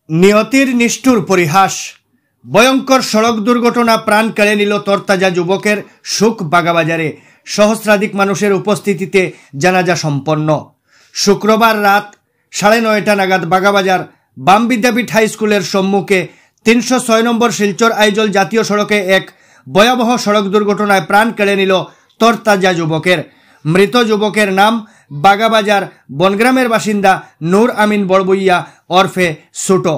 নিয়তির নিষ্ঠুর পরিহাস। ভয়ঙ্কর সড়ক দুর্ঘটনা প্রাণ কেড়ে নিল তরতাজা যুবকের সুখ বাগাবাজারে। সহস্রাধিক মানুষের উপস্থিতিতে জানাজা সম্পন্ন। শুক্রবার রাত 9:30 নাগাদ বাগাবাজার বাম বিদ্যাপীঠ হাই স্কুলের সম্মুখে 306 নম্বর শিলচর আইজল জাতীয় সড়কে এক ভয়াবহ সড়ক দুর্ঘটনায় প্রাণ কেড়ে নিল তরতাজা যুবকের। মৃত যুবকের নাম বাগাবাজার বনগ্রামের বাসিন্দা নূর আমিন বড়বইয়া ওরফে সুটো।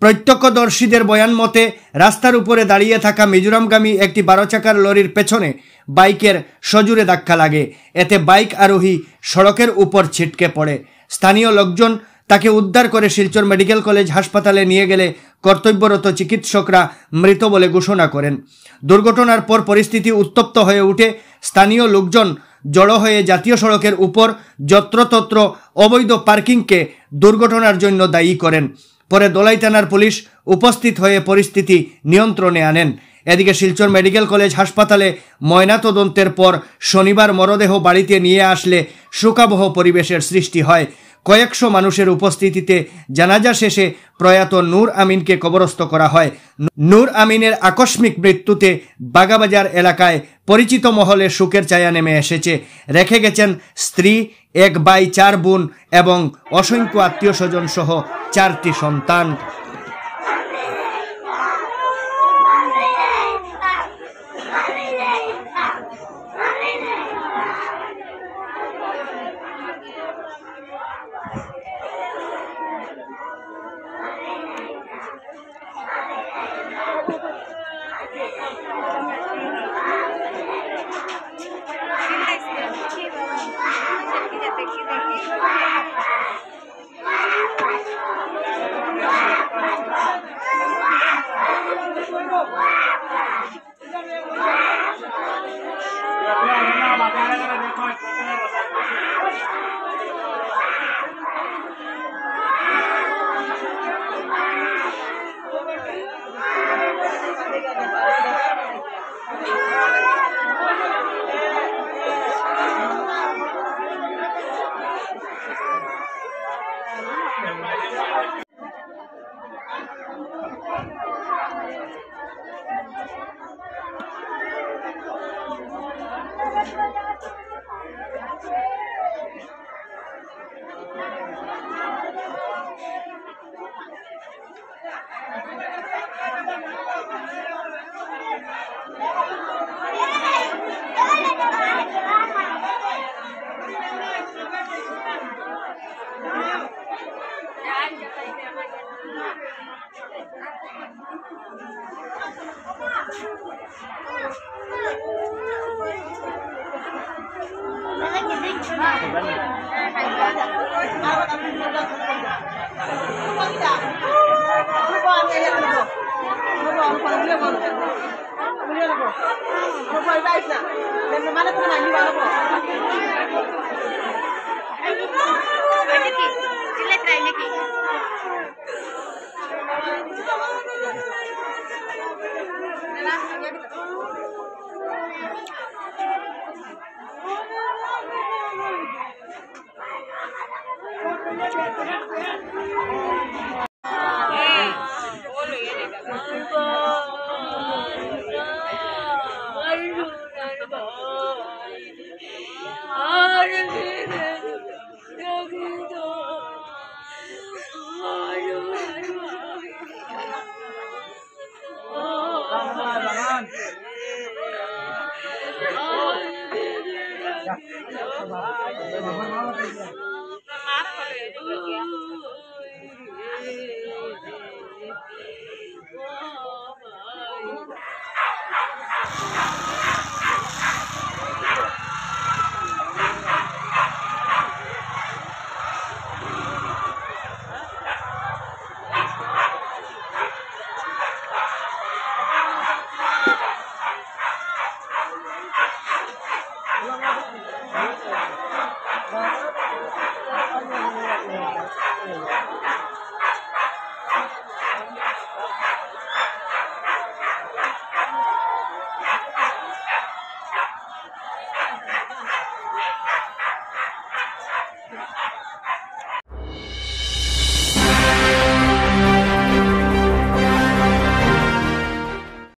প্রত্যক্ষদর্শীদের বয়ান মতে রাস্তার উপরে দাঁড়িয়ে থাকা মিজোরামগামী একটি 12 চাকার লরির পেছনে বাইকের সজোরে ধাক্কা লাগে। এতে বাইক আরোহী সড়কের উপর ছিটকে পড়ে। স্থানীয় লোকজন তাকে উদ্ধার করে শিলচর মেডিকেল কলেজ হাসপাতালে নিয়ে গেলে কর্তব্যরত চিকিৎসকরা মৃত বলে ঘোষণা করেন। দুর্ঘটনার পর পরিস্থিতি উত্তপ্ত হয়ে উঠে। স্থানীয় লোকজন জড়ো হয়ে জাতীয় সড়কের উপর যত্রতত্র অবৈধ পার্কিংকে দুর্ঘটনার জন্য দায়ী করেন। পরে দোলাই থানার পুলিশ উপস্থিত হয়ে পরিস্থিতি নিয়ন্ত্রণে আনেন। এদিকে শিলচর মেডিকেল কলেজ হাসপাতালে ময়নাতদন্তের পর শনিবার মরদেহ বাড়িতে নিয়ে আসলে শোকাবহ পরিবেশের সৃষ্টি হয়। কয়েকশো মানুষের উপস্থিতিতে জানাজা শেষে প্রয়াত নূর আমিনকে কবরস্থ করা হয়। নূর আমিনের আকস্মিক মৃত্যুতে বাগাবাজার এলাকায় পরিচিত মহলে শোকের ছায়া নেমে এসেছে। রেখে গেছেন স্ত্রী, 1 ভাই, 4 বোন এবং অসংখ্য আত্মীয় স্বজন সহ 4টি সন্তান।